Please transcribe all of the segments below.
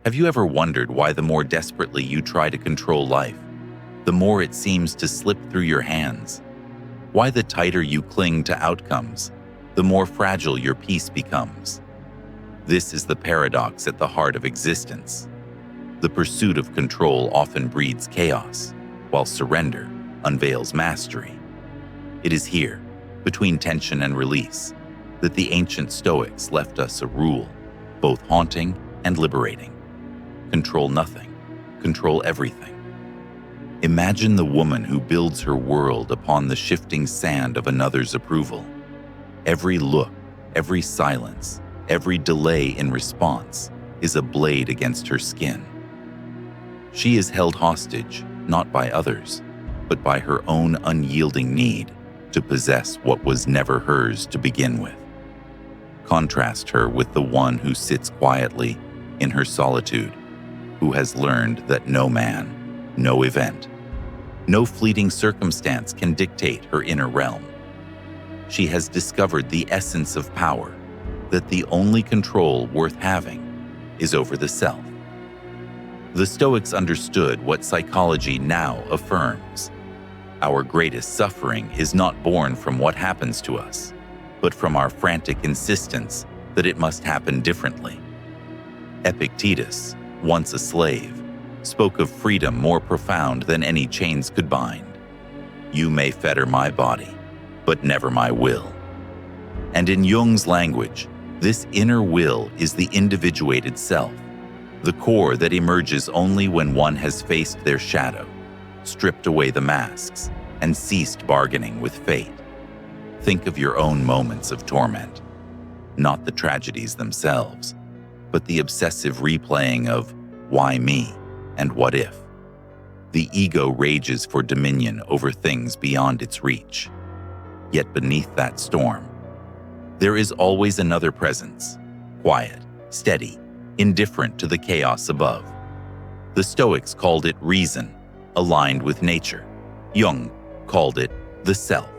Have you ever wondered why the more desperately you try to control life, the more it seems to slip through your hands? Why the tighter you cling to outcomes, the more fragile your peace becomes? This is the paradox at the heart of existence. The pursuit of control often breeds chaos, while surrender unveils mastery. It is here, between tension and release, that the ancient Stoics left us a rule, both haunting and liberating. Control nothing, control everything. Imagine the woman who builds her world upon the shifting sand of another's approval. Every look, every silence, every delay in response is a blade against her skin. She is held hostage, not by others, but by her own unyielding need to possess what was never hers to begin with. Contrast her with the one who sits quietly in her solitude, who has learned that no man, no event, no fleeting circumstance can dictate her inner realm. She has discovered the essence of power, that the only control worth having is over the self. The Stoics understood what psychology now affirms. Our greatest suffering is not born from what happens to us, but from our frantic insistence that it must happen differently. Epictetus, once a slave, spoke of freedom more profound than any chains could bind. You may fetter my body, but never my will. And in Jung's language, this inner will is the individuated self, the core that emerges only when one has faced their shadow, stripped away the masks, and ceased bargaining with fate. Think of your own moments of torment, not the tragedies themselves, but the obsessive replaying of why me and what if. The ego rages for dominion over things beyond its reach. Yet beneath that storm, there is always another presence, quiet, steady, indifferent to the chaos above. The Stoics called it reason, aligned with nature. Jung called it the self.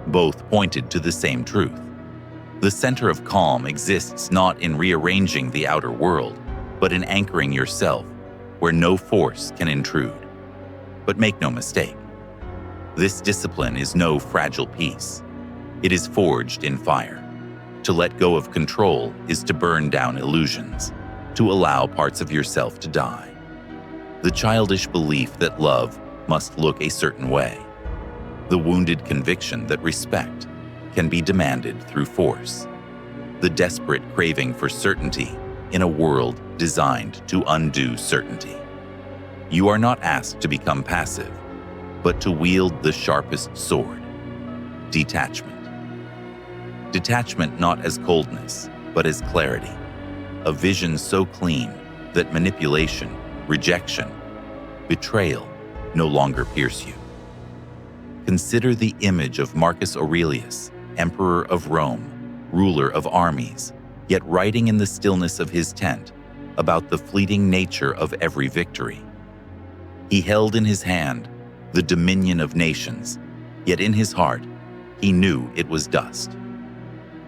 Both pointed to the same truth. The center of calm exists not in rearranging the outer world, but in anchoring yourself where no force can intrude. But make no mistake, this discipline is no fragile piece. It is forged in fire. To let go of control is to burn down illusions, to allow parts of yourself to die. The childish belief that love must look a certain way. The wounded conviction that respect can be demanded through force. The desperate craving for certainty in a world designed to undo certainty. You are not asked to become passive, but to wield the sharpest sword, detachment. Detachment not as coldness, but as clarity, a vision so clean that manipulation, rejection, betrayal no longer pierce you. Consider the image of Marcus Aurelius, emperor of Rome, ruler of armies, yet writing in the stillness of his tent about the fleeting nature of every victory. He held in his hand the dominion of nations, yet in his heart he knew it was dust.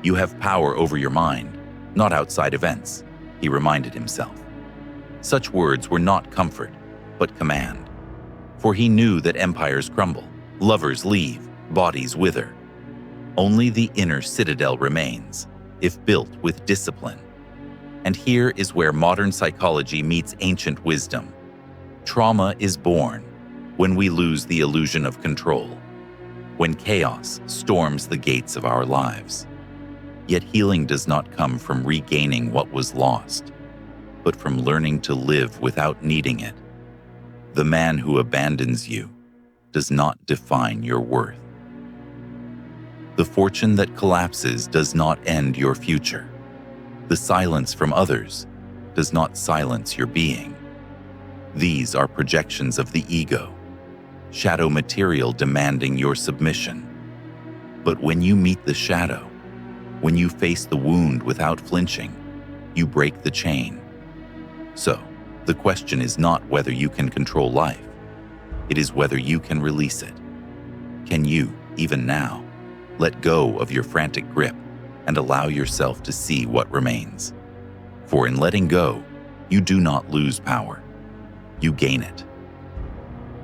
You have power over your mind, not outside events, he reminded himself. Such words were not comfort, but command. For he knew that empires crumble, lovers leave, bodies wither. Only the inner citadel remains, if built with discipline. And here is where modern psychology meets ancient wisdom. Trauma is born when we lose the illusion of control, when chaos storms the gates of our lives. Yet healing does not come from regaining what was lost, but from learning to live without needing it. The man who abandons you does not define your worth. The fortune that collapses does not end your future. The silence from others does not silence your being. These are projections of the ego, shadow material demanding your submission. But when you meet the shadow, when you face the wound without flinching, you break the chain. So, the question is not whether you can control life. It is whether you can release it. Can you, even now, let go of your frantic grip and allow yourself to see what remains? For in letting go, you do not lose power. You gain it.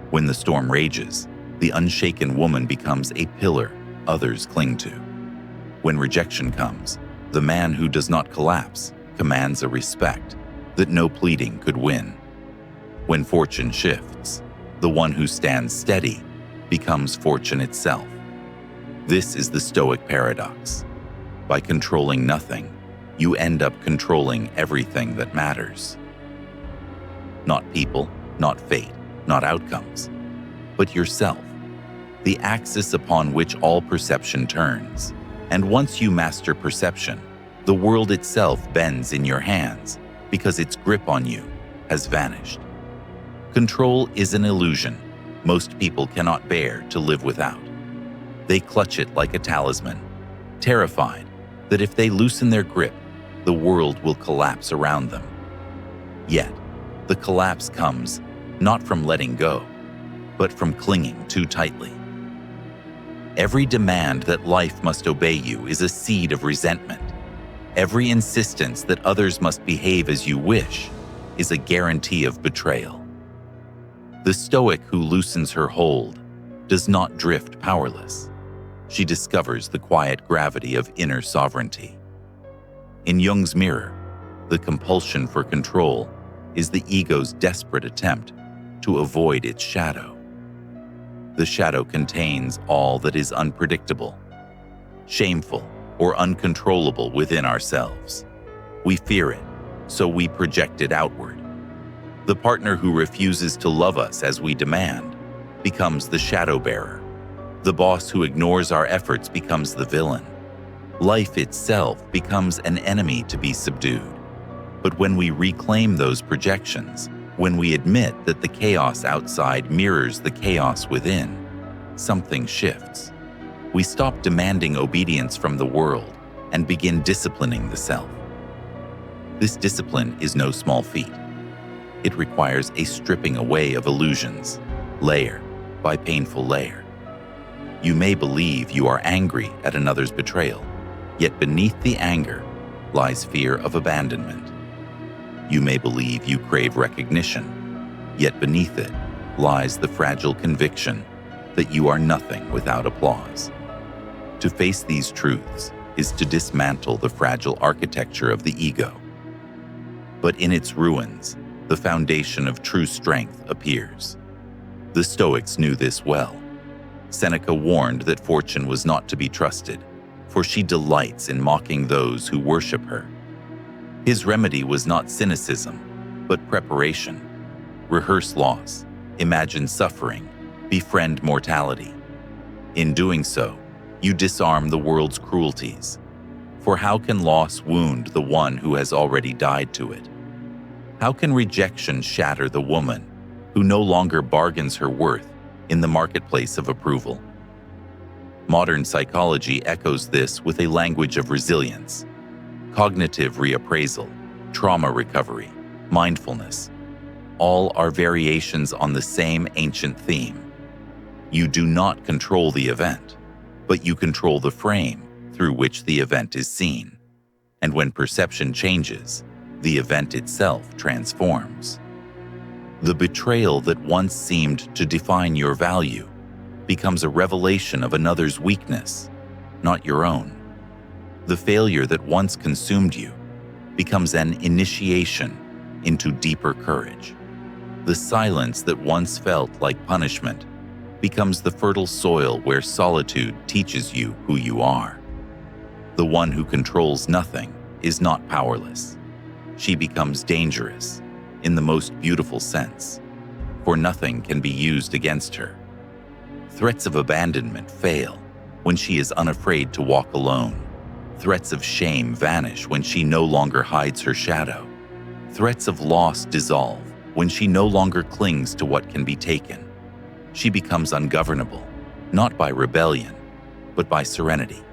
When the storm rages, the unshaken woman becomes a pillar others cling to. When rejection comes, the man who does not collapse commands a respect that no pleading could win. When fortune shifts, the one who stands steady becomes fortune itself. This is the Stoic paradox. By controlling nothing, you end up controlling everything that matters. Not people, not fate, not outcomes, but yourself, the axis upon which all perception turns. And once you master perception, the world itself bends in your hands because its grip on you has vanished. Control is an illusion most people cannot bear to live without. They clutch it like a talisman, terrified that if they loosen their grip, the world will collapse around them. Yet, the collapse comes not from letting go, but from clinging too tightly. Every demand that life must obey you is a seed of resentment. Every insistence that others must behave as you wish is a guarantee of betrayal. The Stoic who loosens her hold does not drift powerless. She discovers the quiet gravity of inner sovereignty. In Jung's mirror, the compulsion for control is the ego's desperate attempt to avoid its shadow. The shadow contains all that is unpredictable, shameful, or uncontrollable within ourselves. We fear it, so we project it outward. The partner who refuses to love us as we demand becomes the shadow bearer. The boss who ignores our efforts becomes the villain. Life itself becomes an enemy to be subdued. But when we reclaim those projections, when we admit that the chaos outside mirrors the chaos within, something shifts. We stop demanding obedience from the world and begin disciplining the self. This discipline is no small feat. It requires a stripping away of illusions, layer by painful layer. You may believe you are angry at another's betrayal, yet beneath the anger lies fear of abandonment. You may believe you crave recognition, yet beneath it lies the fragile conviction that you are nothing without applause. To face these truths is to dismantle the fragile architecture of the ego. But in its ruins, the foundation of true strength appears. The Stoics knew this well. Seneca warned that fortune was not to be trusted, for she delights in mocking those who worship her. His remedy was not cynicism, but preparation. Rehearse loss, imagine suffering, befriend mortality. In doing so, you disarm the world's cruelties. For how can loss wound the one who has already died to it? How can rejection shatter the woman who no longer bargains her worth in the marketplace of approval? Modern psychology echoes this with a language of resilience. Cognitive reappraisal, trauma recovery, mindfulness, all are variations on the same ancient theme. You do not control the event, but you control the frame through which the event is seen. And when perception changes, the event itself transforms. The betrayal that once seemed to define your value becomes a revelation of another's weakness, not your own. The failure that once consumed you becomes an initiation into deeper courage. The silence that once felt like punishment becomes the fertile soil where solitude teaches you who you are. The one who controls nothing is not powerless. She becomes dangerous in the most beautiful sense, for nothing can be used against her. Threats of abandonment fail when she is unafraid to walk alone. Threats of shame vanish when she no longer hides her shadow. Threats of loss dissolve when she no longer clings to what can be taken. She becomes ungovernable, not by rebellion, but by serenity.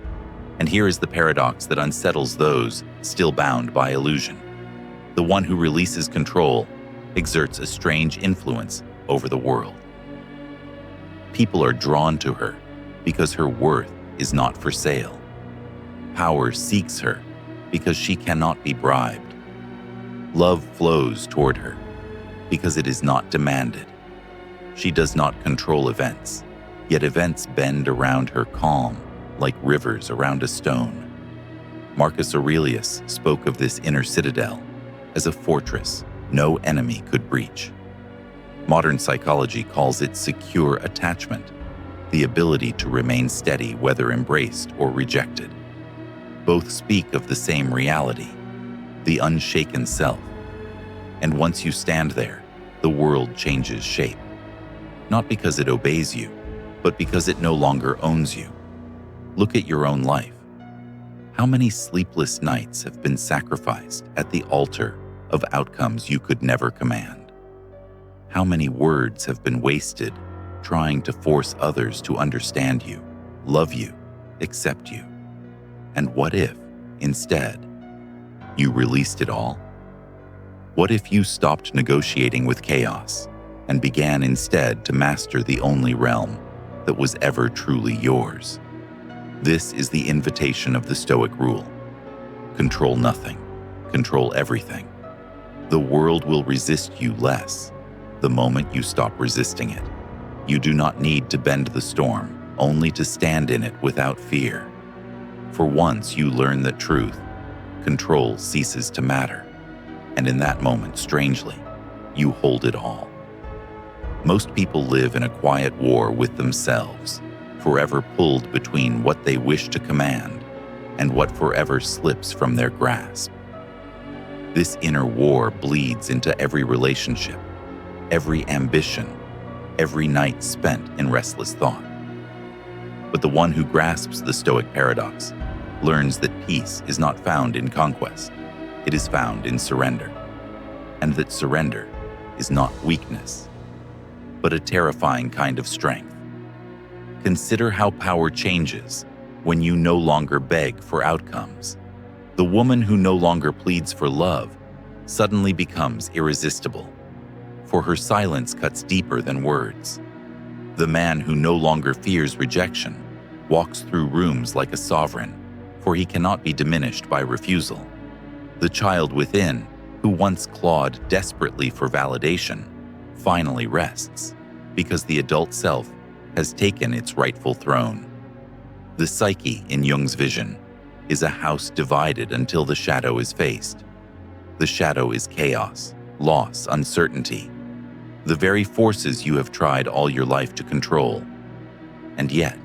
And here is the paradox that unsettles those still bound by illusion. The one who releases control exerts a strange influence over the world. People are drawn to her because her worth is not for sale. Power seeks her because she cannot be bribed. Love flows toward her because it is not demanded. She does not control events, yet events bend around her calm, like rivers around a stone. Marcus Aurelius spoke of this inner citadel as a fortress no enemy could breach. Modern psychology calls it secure attachment, the ability to remain steady whether embraced or rejected. Both speak of the same reality, the unshaken self. And once you stand there, the world changes shape. Not because it obeys you, but because it no longer owns you. Look at your own life. How many sleepless nights have been sacrificed at the altar of outcomes you could never command? How many words have been wasted trying to force others to understand you, love you, accept you? And what if, instead, you released it all? What if you stopped negotiating with chaos and began instead to master the only realm that was ever truly yours? This is the invitation of the Stoic Rule. Control nothing, control everything. The world will resist you less the moment you stop resisting it. You do not need to bend the storm, only to stand in it without fear. For once you learn the truth, control ceases to matter. And in that moment, strangely, you hold it all. Most people live in a quiet war with themselves, forever pulled between what they wish to command and what forever slips from their grasp. This inner war bleeds into every relationship, every ambition, every night spent in restless thought. But the one who grasps the Stoic paradox learns that peace is not found in conquest, it is found in surrender, and that surrender is not weakness, but a terrifying kind of strength. Consider how power changes when you no longer beg for outcomes. The woman who no longer pleads for love suddenly becomes irresistible, for her silence cuts deeper than words. The man who no longer fears rejection walks through rooms like a sovereign, for he cannot be diminished by refusal. The child within, who once clawed desperately for validation, finally rests, because the adult self has taken its rightful throne. The psyche in Jung's vision is a house divided until the shadow is faced. The shadow is chaos, loss, uncertainty, the very forces you have tried all your life to control. And yet,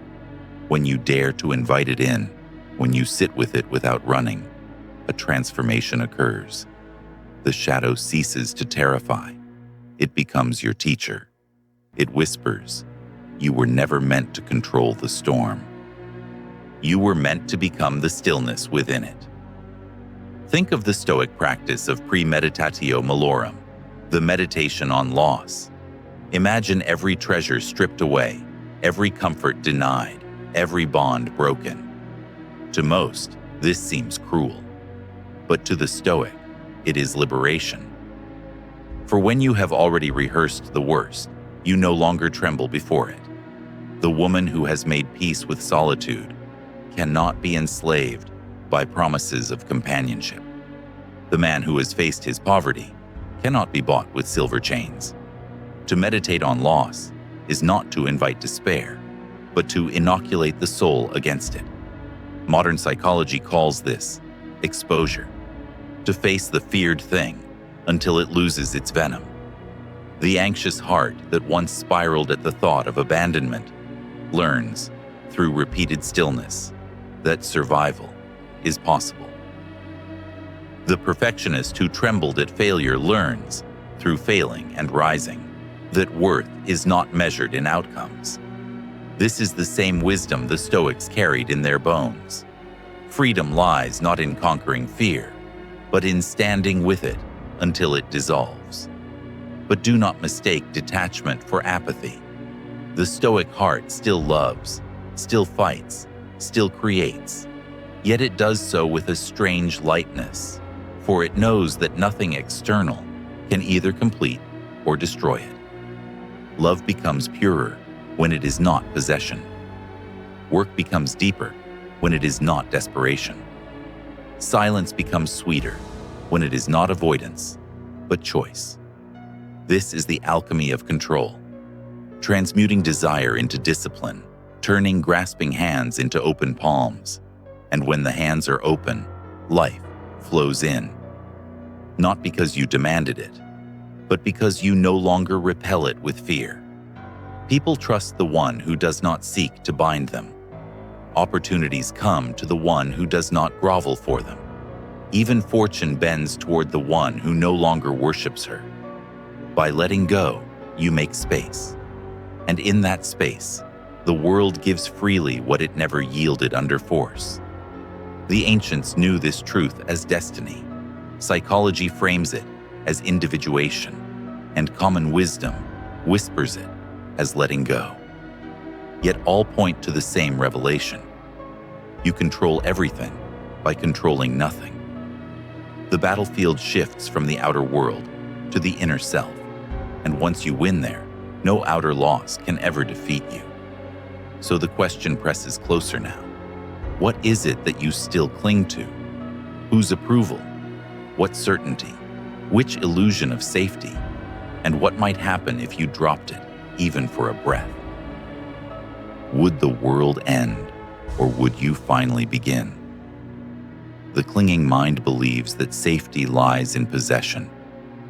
when you dare to invite it in, when you sit with it without running, a transformation occurs. The shadow ceases to terrify. It becomes your teacher. It whispers, "You were never meant to control the storm. You were meant to become the stillness within it." Think of the Stoic practice of premeditatio malorum, the meditation on loss. Imagine every treasure stripped away, every comfort denied, every bond broken. To most, this seems cruel, but to the Stoic, it is liberation. For when you have already rehearsed the worst, you no longer tremble before it. The woman who has made peace with solitude cannot be enslaved by promises of companionship. The man who has faced his poverty cannot be bought with silver chains. To meditate on loss is not to invite despair, but to inoculate the soul against it. Modern psychology calls this exposure, to face the feared thing until it loses its venom. The anxious heart that once spiraled at the thought of abandonment learns, through repeated stillness, that survival is possible. The perfectionist who trembled at failure learns, through failing and rising, that worth is not measured in outcomes. This is the same wisdom the Stoics carried in their bones. Freedom lies not in conquering fear, but in standing with it until it dissolves. But do not mistake detachment for apathy. The Stoic heart still loves, still fights, still creates, yet it does so with a strange lightness, for it knows that nothing external can either complete or destroy it. Love becomes purer when it is not possession. Work becomes deeper when it is not desperation. Silence becomes sweeter when it is not avoidance, but choice. This is the alchemy of control, transmuting desire into discipline, turning grasping hands into open palms. And when the hands are open, life flows in. Not because you demanded it, but because you no longer repel it with fear. People trust the one who does not seek to bind them. Opportunities come to the one who does not grovel for them. Even fortune bends toward the one who no longer worships her. By letting go, you make space. And in that space, the world gives freely what it never yielded under force. The ancients knew this truth as destiny. Psychology frames it as individuation, and common wisdom whispers it as letting go. Yet all point to the same revelation. You control everything by controlling nothing. The battlefield shifts from the outer world to the inner self, and once you win there, no outer loss can ever defeat you. So the question presses closer now. What is it that you still cling to? Whose approval? What certainty? Which illusion of safety? And what might happen if you dropped it, even for a breath? Would the world end, or would you finally begin? The clinging mind believes that safety lies in possession,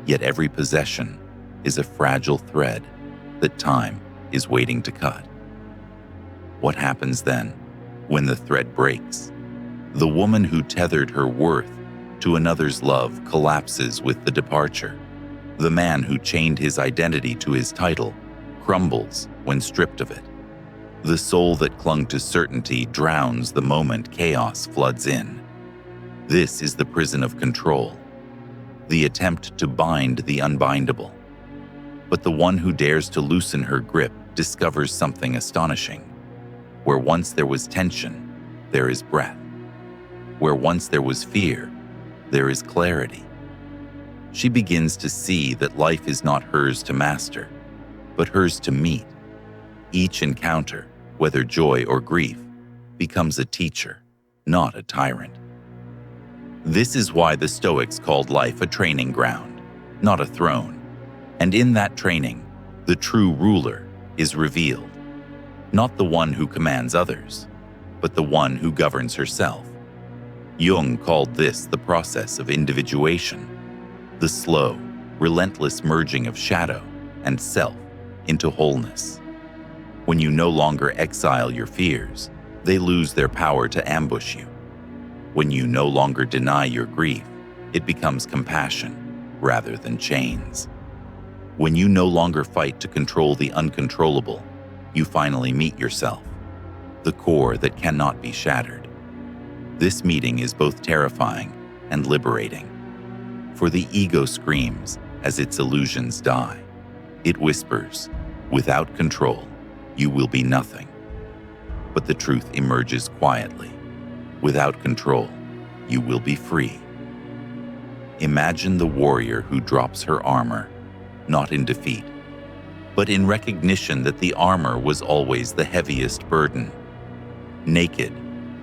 yet every possession is a fragile thread that time is waiting to cut. What happens then when the thread breaks? The woman who tethered her worth to another's love collapses with the departure. The man who chained his identity to his title crumbles when stripped of it. The soul that clung to certainty drowns the moment chaos floods in. This is the prison of control, the attempt to bind the unbindable. But the one who dares to loosen her grip discovers something astonishing. Where once there was tension, there is breath. Where once there was fear, there is clarity. She begins to see that life is not hers to master, but hers to meet. Each encounter, whether joy or grief, becomes a teacher, not a tyrant. This is why the Stoics called life a training ground, not a throne. And in that training, the true ruler is revealed. Not the one who commands others, but the one who governs herself. Jung called this the process of individuation, the slow, relentless merging of shadow and self into wholeness. When you no longer exile your fears, they lose their power to ambush you. When you no longer deny your grief, it becomes compassion rather than chains. When you no longer fight to control the uncontrollable, you finally meet yourself, the core that cannot be shattered. This meeting is both terrifying and liberating. For the ego screams as its illusions die. It whispers, without control, you will be nothing. But the truth emerges quietly. Without control, you will be free. Imagine the warrior who drops her armor, not in defeat, but in recognition that the armor was always the heaviest burden. Naked,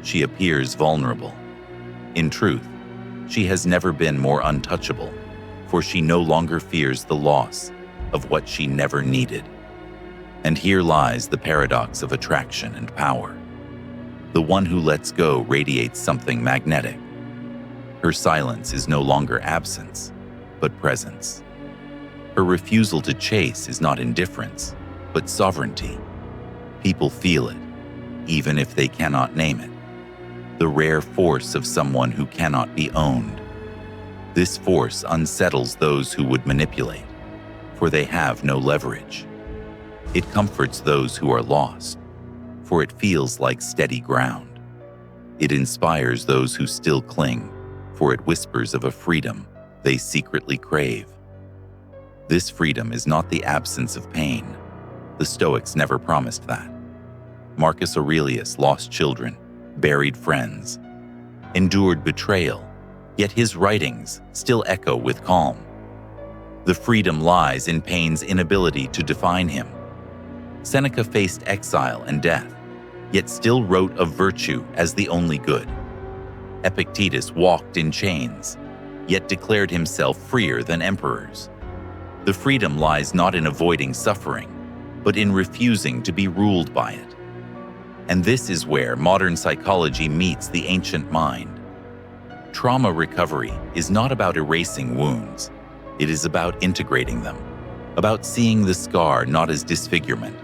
she appears vulnerable. In truth, she has never been more untouchable, for she no longer fears the loss of what she never needed. And here lies the paradox of attraction and power. The one who lets go radiates something magnetic. Her silence is no longer absence, but presence. Her refusal to chase is not indifference, but sovereignty. People feel it, even if they cannot name it. The rare force of someone who cannot be owned. This force unsettles those who would manipulate, for they have no leverage. It comforts those who are lost, for it feels like steady ground. It inspires those who still cling, for it whispers of a freedom they secretly crave. This freedom is not the absence of pain. The Stoics never promised that. Marcus Aurelius lost children, buried friends, endured betrayal, yet his writings still echo with calm. The freedom lies in pain's inability to define him. Seneca faced exile and death, yet still wrote of virtue as the only good. Epictetus walked in chains, yet declared himself freer than emperors. The freedom lies not in avoiding suffering, but in refusing to be ruled by it. And this is where modern psychology meets the ancient mind. Trauma recovery is not about erasing wounds. It is about integrating them, about seeing the scar not as disfigurement,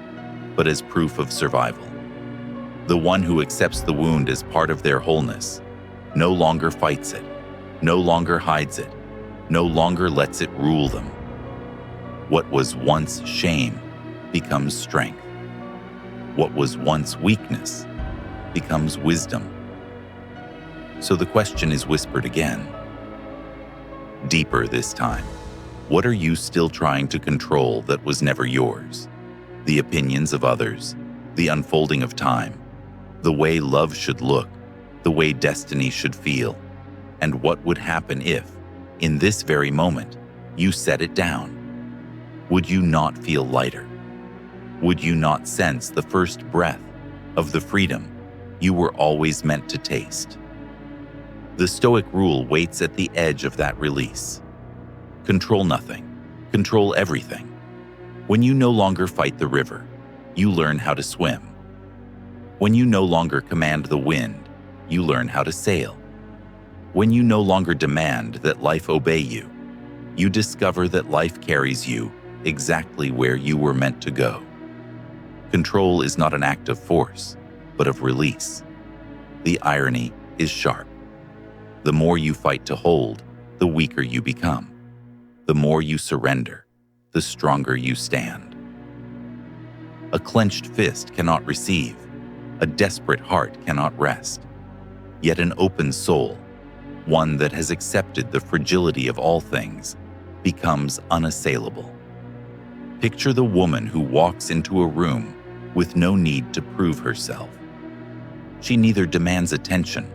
but as proof of survival. The one who accepts the wound as part of their wholeness no longer fights it, no longer hides it, no longer lets it rule them. What was once shame becomes strength. What was once weakness becomes wisdom. So the question is whispered again. Deeper this time. What are you still trying to control that was never yours? The opinions of others, the unfolding of time, the way love should look, the way destiny should feel, and what would happen if, in this very moment, you set it down? Would you not feel lighter? Would you not sense the first breath of the freedom you were always meant to taste? The Stoic Rule waits at the edge of that release. Control nothing, control everything. When you no longer fight the river, you learn how to swim. When you no longer command the wind, you learn how to sail. When you no longer demand that life obey you, you discover that life carries you exactly where you were meant to go. Control is not an act of force, but of release. The irony is sharp. The more you fight to hold, the weaker you become. The more you surrender, the stronger you stand. A clenched fist cannot receive. A desperate heart cannot rest. Yet an open soul, one that has accepted the fragility of all things, becomes unassailable. Picture the woman who walks into a room with no need to prove herself. She neither demands attention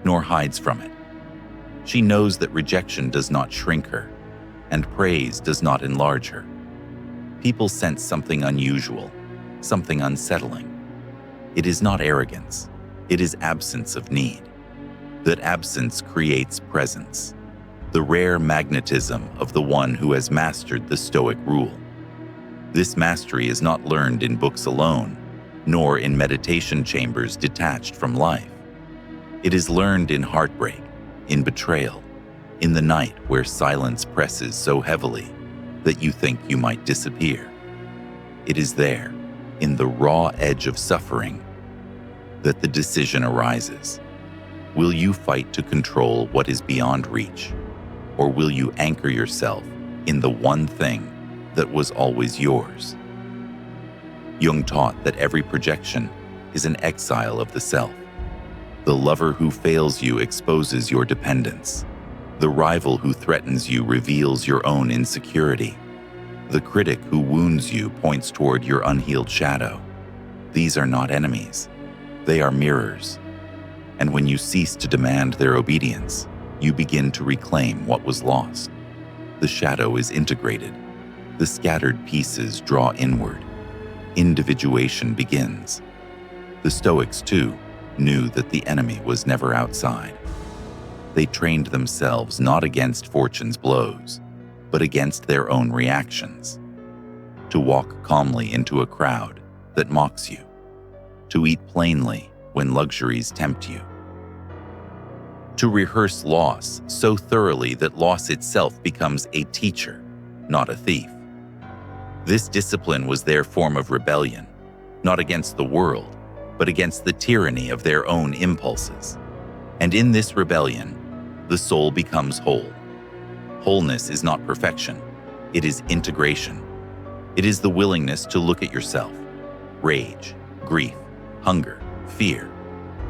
nor hides from it. She knows that rejection does not shrink her, and praise does not enlarge her. People sense something unusual, something unsettling. It is not arrogance, it is absence of need. That absence creates presence, the rare magnetism of the one who has mastered the Stoic Rule. This mastery is not learned in books alone, nor in meditation chambers detached from life. It is learned in heartbreak, in betrayal, in the night where silence presses so heavily that you think you might disappear. It is there, in the raw edge of suffering, that the decision arises. Will you fight to control what is beyond reach, or will you anchor yourself in the one thing that was always yours? Jung taught that every projection is an exile of the self. The lover who fails you exposes your dependence. The rival who threatens you reveals your own insecurity. The critic who wounds you points toward your unhealed shadow. These are not enemies. They are mirrors. And when you cease to demand their obedience, you begin to reclaim what was lost. The shadow is integrated. The scattered pieces draw inward. Individuation begins. The Stoics, too, knew that the enemy was never outside. They trained themselves not against fortune's blows, but against their own reactions. To walk calmly into a crowd that mocks you. To eat plainly when luxuries tempt you. To rehearse loss so thoroughly that loss itself becomes a teacher, not a thief. This discipline was their form of rebellion, not against the world, but against the tyranny of their own impulses. And in this rebellion, the soul becomes whole. Wholeness is not perfection, it is integration. It is the willingness to look at yourself, rage, grief, hunger, fear,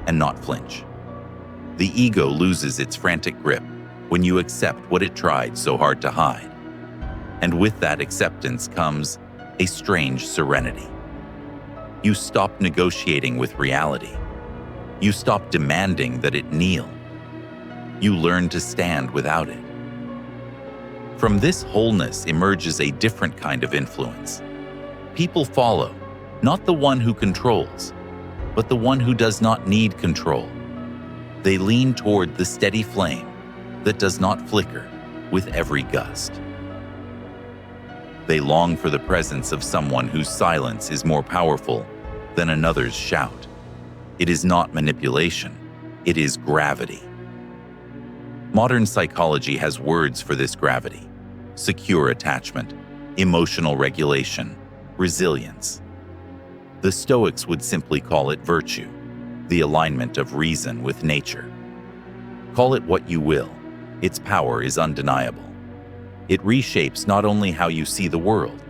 and not flinch. The ego loses its frantic grip when you accept what it tried so hard to hide. And with that acceptance comes a strange serenity. You stop negotiating with reality. You stop demanding that it kneel. You learn to stand without it. From this wholeness emerges a different kind of influence. People follow, not the one who controls, but the one who does not need control. They lean toward the steady flame, that does not flicker with every gust. They long for the presence of someone whose silence is more powerful than another's shout. It is not manipulation, it is gravity. Modern psychology has words for this gravity: secure attachment, emotional regulation, resilience. The Stoics would simply call it virtue, the alignment of reason with nature. Call it what you will, its power is undeniable. It reshapes not only how you see the world,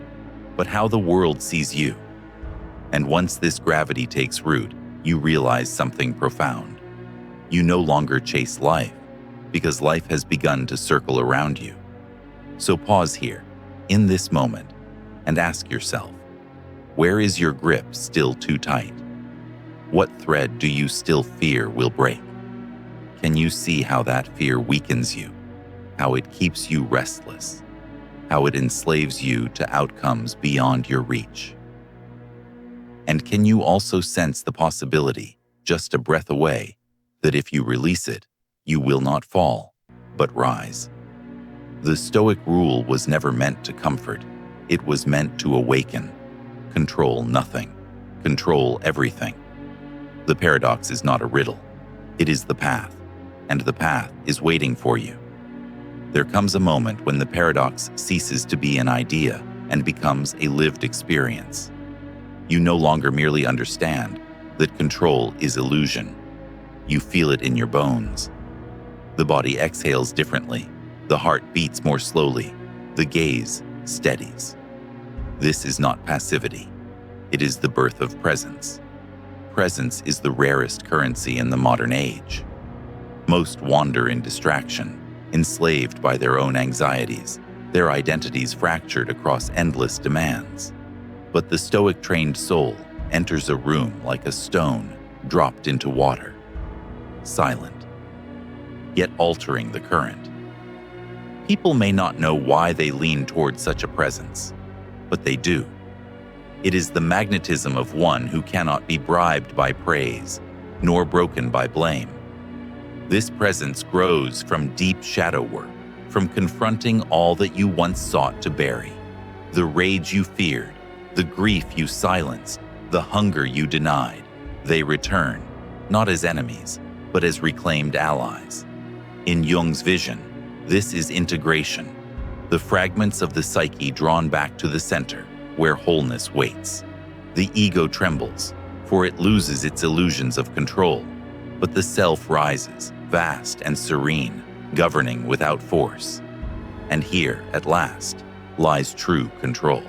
but how the world sees you. And once this gravity takes root, you realize something profound. You no longer chase life, because life has begun to circle around you. So pause here, in this moment, and ask yourself, where is your grip still too tight? What thread do you still fear will break? Can you see how that fear weakens you? How it keeps you restless? How it enslaves you to outcomes beyond your reach? And can you also sense the possibility, just a breath away, that if you release it, you will not fall, but rise? The Stoic rule was never meant to comfort. It was meant to awaken. Control nothing. Control everything. The paradox is not a riddle. It is the path, and the path is waiting for you. There comes a moment when the paradox ceases to be an idea and becomes a lived experience. You no longer merely understand that control is illusion. You feel it in your bones. The body exhales differently. The heart beats more slowly. The gaze steadies. This is not passivity. It is the birth of presence. Presence is the rarest currency in the modern age. Most wander in distraction, enslaved by their own anxieties, their identities fractured across endless demands. But the Stoic-trained soul enters a room like a stone dropped into water, silent, yet altering the current. People may not know why they lean toward such a presence, but they do. It is the magnetism of one who cannot be bribed by praise, nor broken by blame. This presence grows from deep shadow work, from confronting all that you once sought to bury. The rage you feared, the grief you silenced, the hunger you denied, they return, not as enemies, but as reclaimed allies. In Jung's vision, this is integration, the fragments of the psyche drawn back to the center, where wholeness waits. The ego trembles, for it loses its illusions of control, but the self rises, vast and serene, governing without force. And here, at last, lies true control.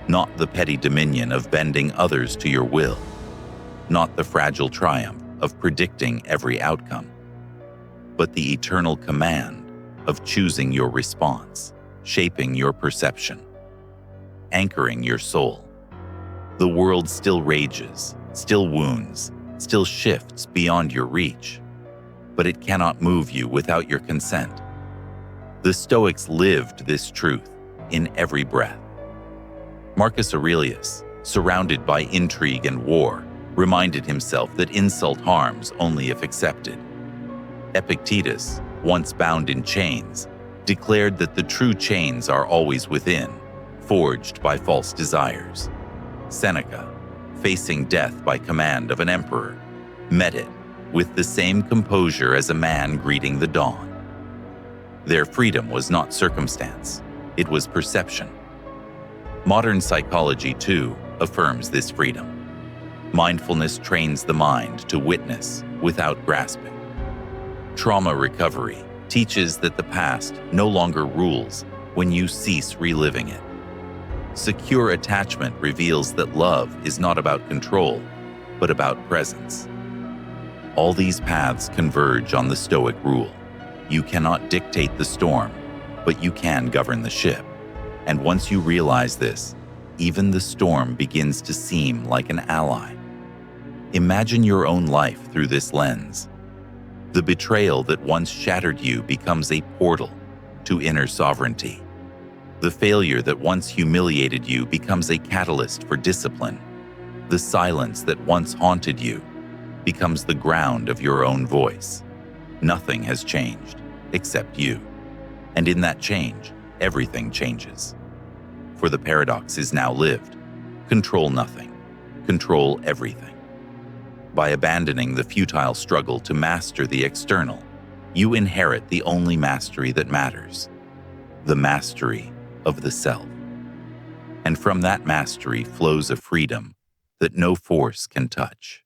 Not the petty dominion of bending others to your will, not the fragile triumph of predicting every outcome, but the eternal command of choosing your response, shaping your perception, anchoring your soul. The world still rages, still wounds, still shifts beyond your reach, but it cannot move you without your consent. The Stoics lived this truth in every breath. Marcus Aurelius, surrounded by intrigue and war, reminded himself that insult harms only if accepted. Epictetus, once bound in chains, declared that the true chains are always within, forged by false desires. Seneca, facing death by command of an emperor, met it with the same composure as a man greeting the dawn. Their freedom was not circumstance, it was perception. Modern psychology, too, affirms this freedom. Mindfulness trains the mind to witness without grasping. Trauma recovery teaches that the past no longer rules when you cease reliving it. Secure attachment reveals that love is not about control, but about presence. All these paths converge on the Stoic rule. You cannot dictate the storm, but you can govern the ship. And once you realize this, even the storm begins to seem like an ally. Imagine your own life through this lens. The betrayal that once shattered you becomes a portal to inner sovereignty. The failure that once humiliated you becomes a catalyst for discipline. The silence that once haunted you becomes the ground of your own voice. Nothing has changed. except you. And in that change, everything changes. For the paradox is now lived. Control nothing. Control everything. By abandoning the futile struggle to master the external, you inherit the only mastery that matters, the mastery of the self. And from that mastery flows a freedom that no force can touch.